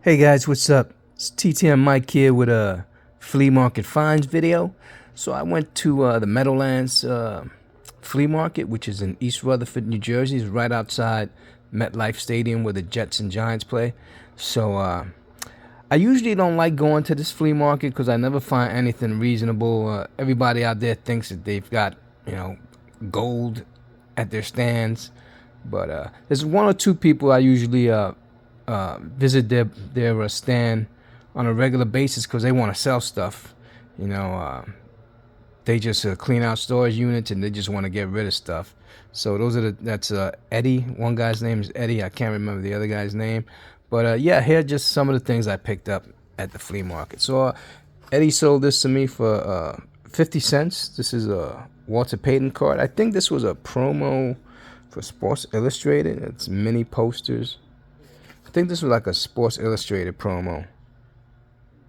Hey guys, what's up? It's TTM Mike here with a flea market finds video. So I went to the Meadowlands flea market, which is in East Rutherford, New Jersey. It's right outside MetLife Stadium where the Jets and Giants play. So I usually don't like going to this flea market because I never find anything reasonable. Everybody out there thinks that they've got, gold at their stands. But there's one or two people I usually visit their stand on a regular basis because they want to sell stuff. They just clean out storage units and they just want to get rid of stuff. So that's Eddie. One guy's name is Eddie. I can't remember the other guy's name. But yeah, here are just some of the things I picked up at the flea market. So Eddie sold this to me for 50 cents. This is a Walter Payton card. I think this was a promo for Sports Illustrated. It's mini posters. I think this was like a Sports Illustrated promo.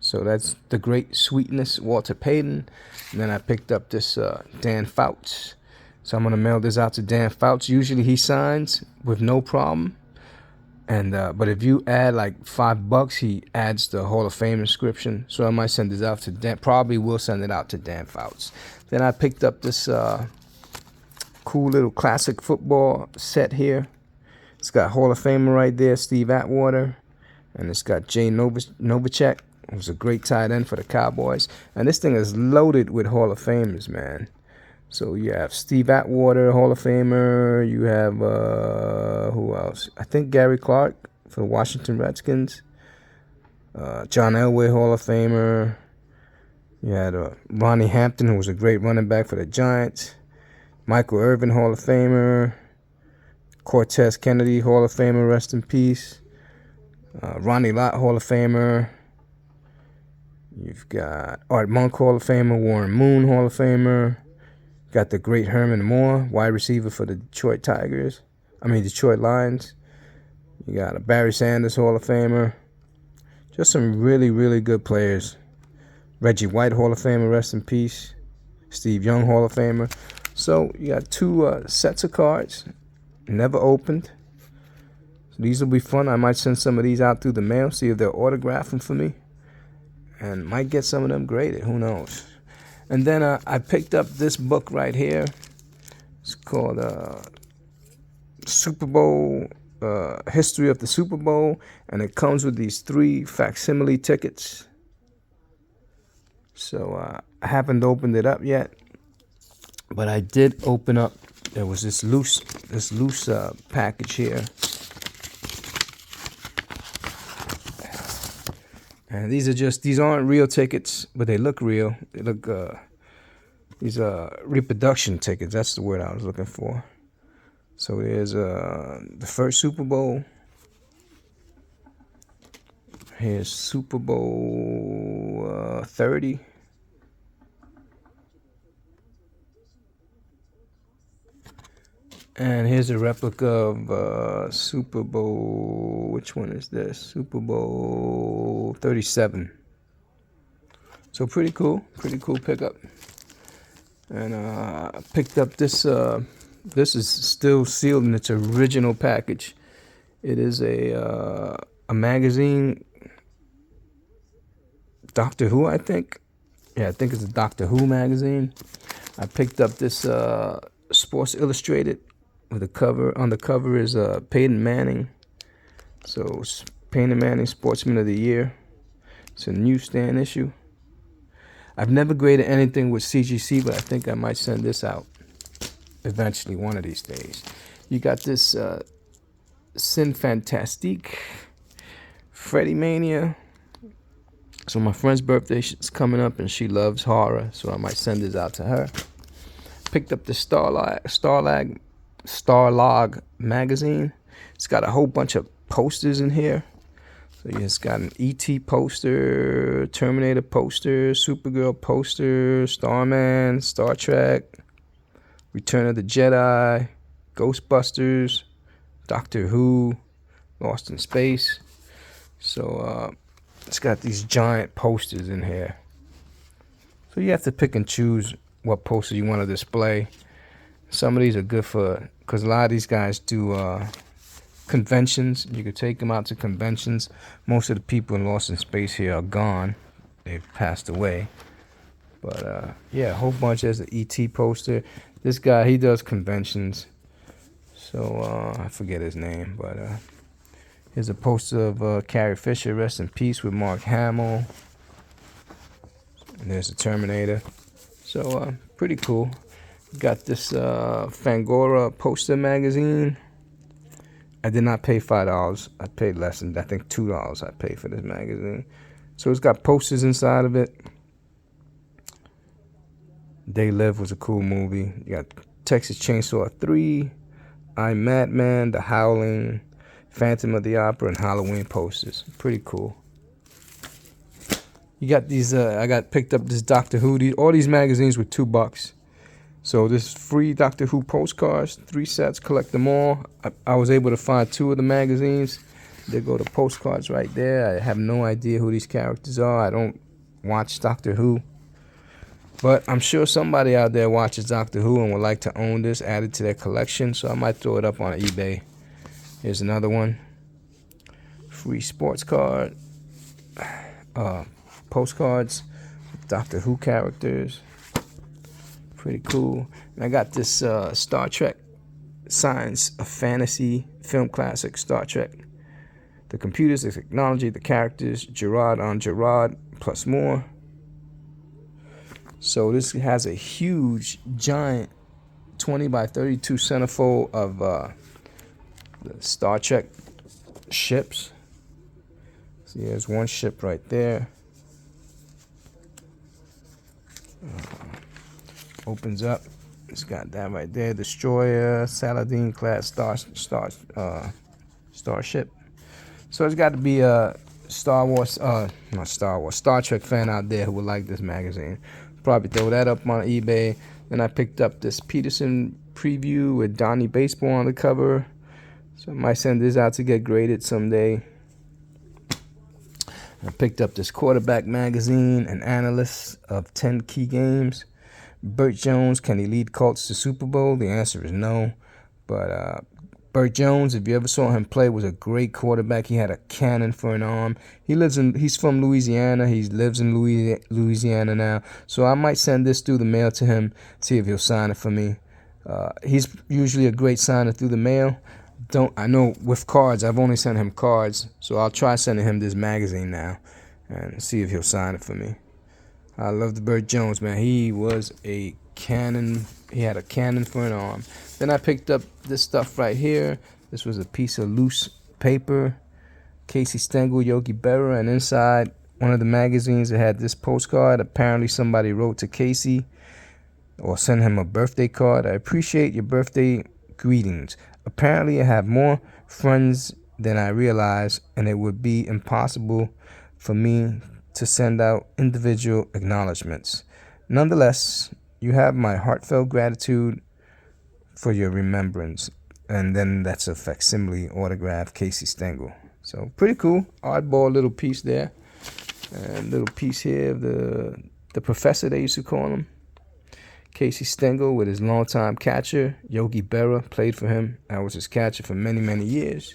So that's The Great Sweetness, Walter Payton. And then I picked up this Dan Fouts. So I'm going to mail this out to Dan Fouts. Usually he signs with no problem. And but if you add like $5, he adds the Hall of Fame inscription. So I might send this out to Dan. Probably will send it out to Dan Fouts. Then I picked up this cool little classic football set here. It's got Hall of Famer right there, Steve Atwater. And it's got Jay Novacek, who was a great tight end for the Cowboys. And this thing is loaded with Hall of Famers, man. So you have Steve Atwater, Hall of Famer. You have, who else? I think Gary Clark for the Washington Redskins. John Elway, Hall of Famer. You had Ronnie Hampton, who was a great running back for the Giants. Michael Irvin, Hall of Famer. Cortez Kennedy, Hall of Famer, rest in peace. Ronnie Lott, Hall of Famer. You've got Art Monk, Hall of Famer. Warren Moon, Hall of Famer. Got the great Herman Moore, wide receiver for the Detroit Lions. You got a Barry Sanders, Hall of Famer. Just some really, really good players. Reggie White, Hall of Famer, rest in peace. Steve Young, Hall of Famer. So you got two sets of cards, never opened. So these will be fun. I might send some of these out through the mail, see if they'll autograph them for me. And might get some of them graded, who knows. And then I picked up this book right here. It's called Super Bowl, History of the Super Bowl. And it comes with these 3 facsimile tickets. So I haven't opened it up yet. But I did open up, there was this loose package here. And these aren't real tickets, but they look real. They look, these are reproduction tickets. That's the word I was looking for. So there's the first Super Bowl. Here's Super Bowl 30. And here's a replica of Super Bowl, which one is this? Super Bowl 37. So pretty cool pickup. And I picked up this, this is still sealed in its original package. It is a magazine, Doctor Who, I think. Yeah, I think it's a Doctor Who magazine. I picked up this Sports Illustrated. With the cover, on the cover is Peyton Manning. So Peyton Manning, Sportsman of the Year. It's a newsstand issue. I've never graded anything with CGC, but I think I might send this out eventually one of these days. You got this Sin Fantastique, Freddie Mania. So my friend's birthday is coming up, and she loves horror, so I might send this out to her. Picked up the Starlog magazine. It's got a whole bunch of posters in here. So it's got an E.T. poster, Terminator poster, Supergirl poster, Starman, Star Trek, Return of the Jedi, Ghostbusters, Doctor Who, Lost in Space. So it's got these giant posters in here. So you have to pick and choose what poster you want to display. Some of these are good for, because a lot of these guys do conventions. You could take them out to conventions. Most of the people in Lost in Space here are gone. They've passed away. But yeah, a whole bunch. There's the ET poster. This guy, he does conventions. So I forget his name, but here's a poster of Carrie Fisher, rest in peace, with Mark Hamill. And there's the Terminator. So pretty cool. Got this Fangora poster magazine. I did not pay $5. I paid less than, I think, $2 I paid for this magazine. So it's got posters inside of it. They Live was a cool movie. You got Texas Chainsaw 3, I'm Madman, The Howling, Phantom of the Opera, and Halloween posters. Pretty cool. You got these, I picked up this Doctor Who. All these magazines were $2. So this free Doctor Who postcards, 3 sets, collect them all. I was able to find 2 of the magazines. There go the postcards right there. I have no idea who these characters are. I don't watch Doctor Who. But I'm sure somebody out there watches Doctor Who and would like to own this, add it to their collection. So I might throw it up on eBay. Here's another one. Free sports card. Postcards. Doctor Who characters. Pretty cool. And I got this Star Trek science, a fantasy film classic, Star Trek. The computers, the technology, the characters, Gerard on Gerard, plus more. So this has a huge, giant 20 by 32 centerfold of the Star Trek ships. See, there's one ship right there. Opens up. It's got that right there. Destroyer, Saladin class starship. So it's got to be a Star Trek fan out there who would like this magazine. Probably throw that up on eBay. Then I picked up this Peterson preview with Donnie Baseball on the cover. So I might send this out to get graded someday. I picked up this quarterback magazine, an analyst of 10 key games. Burt Jones, can he lead Colts to Super Bowl? The answer is no. But Burt Jones, if you ever saw him play, was a great quarterback. He had a cannon for an arm. He's from Louisiana. He lives in Louisiana now. So I might send this through the mail to him, see if he'll sign it for me. He's usually a great signer through the mail. I know with cards, I've only sent him cards. So I'll try sending him this magazine now and see if he'll sign it for me. I love the Burt Jones, man. He was a cannon. He had a cannon for an arm. Then I picked up this stuff right here. This was a piece of loose paper. Casey Stengel, Yogi Berra, and inside one of the magazines it had this postcard. Apparently somebody wrote to Casey or sent him a birthday card. I appreciate your birthday greetings. Apparently I have more friends than I realize, and it would be impossible for me to send out individual acknowledgments. Nonetheless, you have my heartfelt gratitude for your remembrance. And then that's a facsimile autograph, Casey Stengel. So pretty cool. Oddball little piece there. And little piece here of the professor, they used to call him. Casey Stengel with his longtime catcher, Yogi Berra, played for him. I was his catcher for many, many years.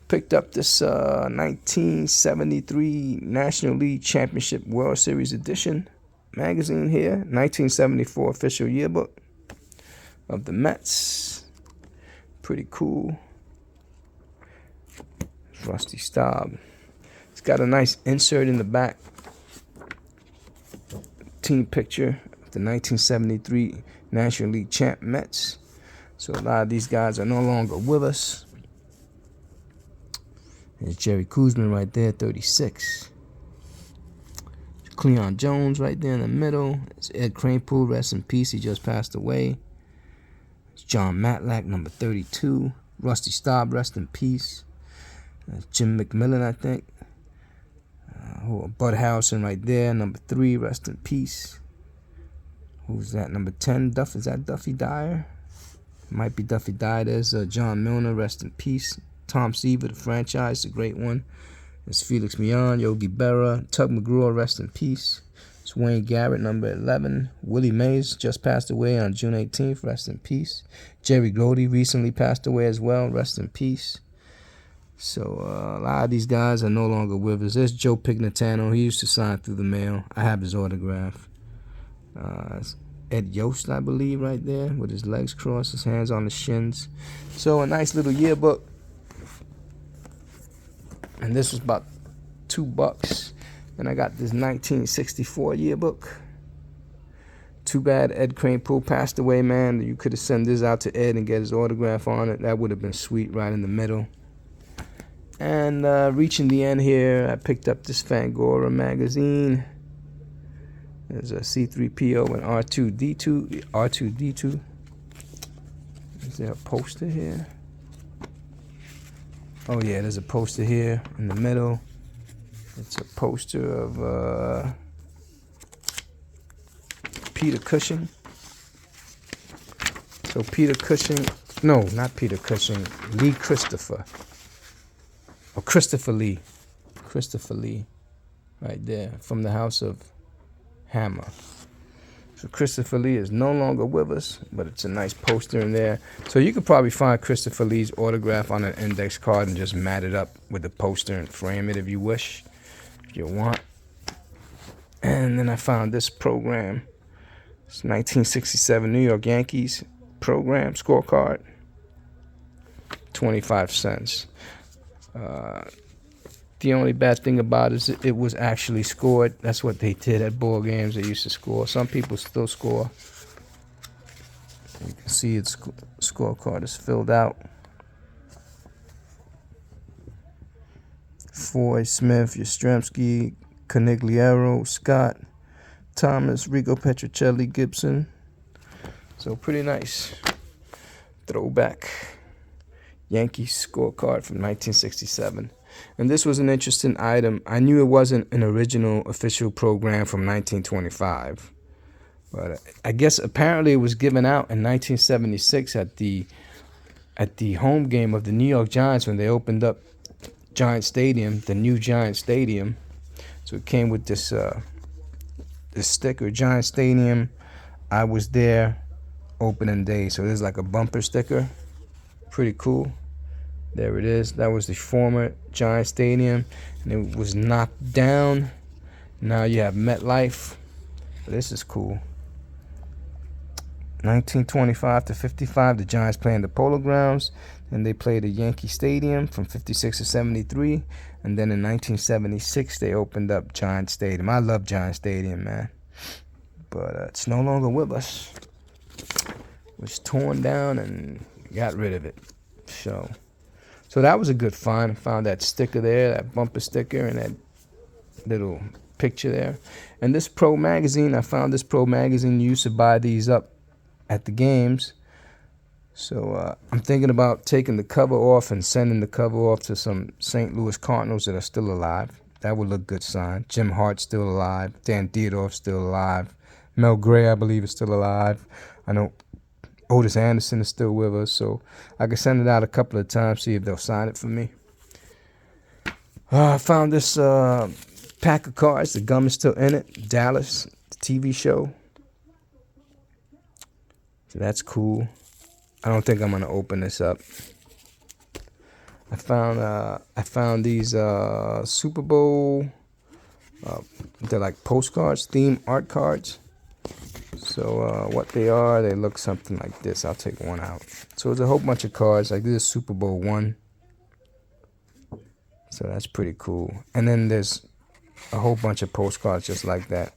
Picked up this 1973 National League Championship World Series edition magazine here. 1974 official yearbook of the Mets. Pretty cool. Rusty Staub. It's got a nice insert in the back. Team picture of the 1973 National League champ Mets. So a lot of these guys are no longer with us. There's Jerry Kuzman right there, 36. Cleon Jones right there in the middle. It's Ed Kranepool, rest in peace. He just passed away. It's John Matlack, number 32. Rusty Staub, rest in peace. That's Jim McMillan, I think. Bud Harrelson right there, number 3, rest in peace. Who's that? Number 10, is that Duffy Dyer? Might be Duffy Dyer. There's John Milner, rest in peace. Tom Seaver, the franchise, a great one. There's Felix Millan, Yogi Berra, Tug McGraw, rest in peace. It's Wayne Garrett, number 11. Willie Mays just passed away on June 18th. Rest in peace. Jerry Grody recently passed away as well. Rest in peace. So a lot of these guys are no longer with us. There's Joe Pignatano. He used to sign through the mail. I have his autograph. Ed Yost, I believe, right there, with his legs crossed, his hands on the shins. So a nice little yearbook. And this was about $2. And I got this 1964 yearbook. Too bad Ed Kranepool passed away, man. You could have sent this out to Ed and get his autograph on it. That would have been sweet, right in the middle. And reaching the end here, I picked up this Fangora magazine. There's a C-3PO and R2-D2. Is there a poster here? Oh yeah, there's a poster here in the middle. It's a poster of Peter Cushing. So Peter Cushing, no, not Peter Cushing, Lee Christopher. Or Christopher Lee. Christopher Lee, right there, from the House of Hammer. So Christopher Lee is no longer with us, but it's a nice poster in there. So you could probably find Christopher Lee's autograph on an index card and just mat it up with the poster and frame it if you wish, if you want. And then I found this program. It's 1967 New York Yankees program scorecard. 25 cents. The only bad thing about it is it was actually scored. That's what they did at ball games. They used to score. Some people still score. You can see its scorecard is filled out. Foy, Smith, Yastrzemski, Conigliaro, Scott, Thomas, Rico Petrocelli, Gibson. So pretty nice. Throwback Yankees scorecard from 1967. And this was an interesting item. I knew it wasn't an original official program from 1925. But I guess apparently it was given out in 1976 at the home game of the New York Giants when they opened up Giant Stadium, the new Giant Stadium. So it came with this sticker, Giant Stadium. I was there opening day. So there's like a bumper sticker. Pretty cool. There it is. That was the former Giant Stadium, and it was knocked down. Now you have MetLife. This is cool. 1925 to 55, the Giants play in the Polo Grounds. Then they played at Yankee Stadium from 56 to 73. And then in 1976, they opened up Giant Stadium. I love Giant Stadium, man. But it's no longer with us. It was torn down and got rid of it. So that was a good find. I found that sticker there, that bumper sticker, and that little picture there. And this Pro magazine, I found this Pro magazine. You used to buy these up at the games. So I'm thinking about taking the cover off and sending the cover off to some St. Louis Cardinals that are still alive. That would look good sign. Jim Hart's still alive. Dan Dierdorf's still alive. Mel Gray, I believe, is still alive. I know Otis Anderson is still with us, so I can send it out a couple of times, see if they'll sign it for me. I found this pack of cards. The gum is still in it. Dallas, the TV show. So that's cool. I don't think I'm going to open this up. I found these Super Bowl, they're like postcards, theme art cards. So what they are, they look something like this. I'll take one out. So there's a whole bunch of cards. Like this is Super Bowl I. So that's pretty cool. And then there's a whole bunch of postcards just like that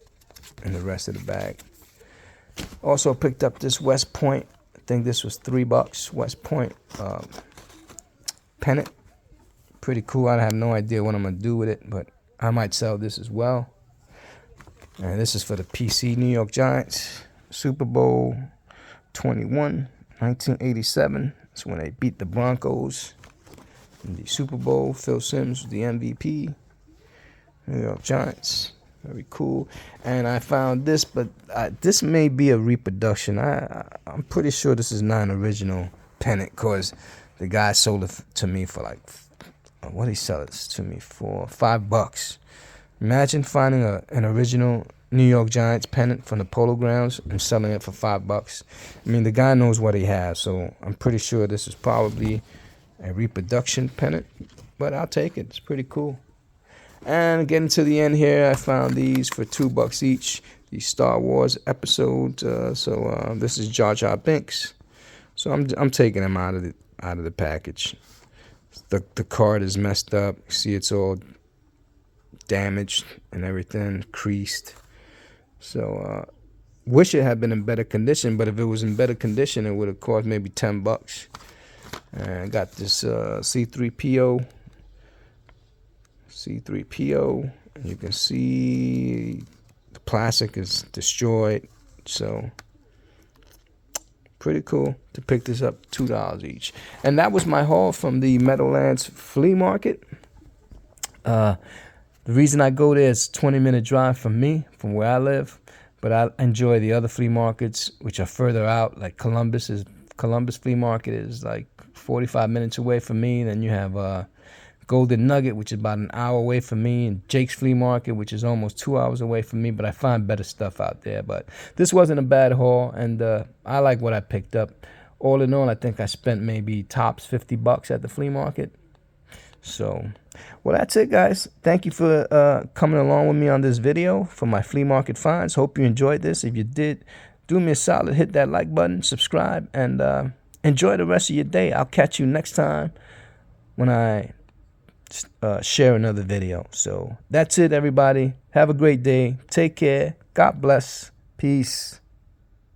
in the rest of the bag. Also picked up this West Point. I think this was $3. West Point pennant. Pretty cool. I have no idea what I'm going to do with it, but I might sell this as well. And this is for the PC New York Giants. Super Bowl 21, 1987. That's when they beat the Broncos in the Super Bowl. Phil Simms was the MVP. New York Giants. Very cool. And I found this, but this may be a reproduction. I'm pretty sure this is not an original pennant because the guy sold it to me for like, what did he sell it to me for? $5. Imagine finding an original New York Giants pennant from the Polo Grounds. I'm selling it for $5. I mean, the guy knows what he has, so I'm pretty sure this is probably a reproduction pennant, but I'll take it. It's pretty cool. And getting to the end here, I found these for $2 each. These Star Wars episodes. This is Jar Jar Binks. So I'm taking them out of the package. The card is messed up. You see, it's all damaged and everything, creased. So wish it had been in better condition, but if it was in better condition, it would have cost maybe $10. And I got this C3PO. And you can see the plastic is destroyed. So pretty cool to pick this up, $2 each. And that was my haul from the Meadowlands Flea Market. The reason I go there is 20-minute drive from me, from where I live. But I enjoy the other flea markets, which are further out. Like Columbus Flea Market is like 45 minutes away from me. Then you have Golden Nugget, which is about an hour away from me, and Jake's Flea Market, which is almost 2 hours away from me. But I find better stuff out there. But this wasn't a bad haul, and I like what I picked up. All in all, I think I spent maybe tops $50 at the flea market. So, well, that's it, guys. Thank you for coming along with me on this video for my flea market finds. Hope you enjoyed this. If you did, do me a solid, hit that like button, subscribe, and enjoy the rest of your day. I'll catch you next time when I share another video. So that's it, everybody. Have a great day. Take care. God bless. Peace.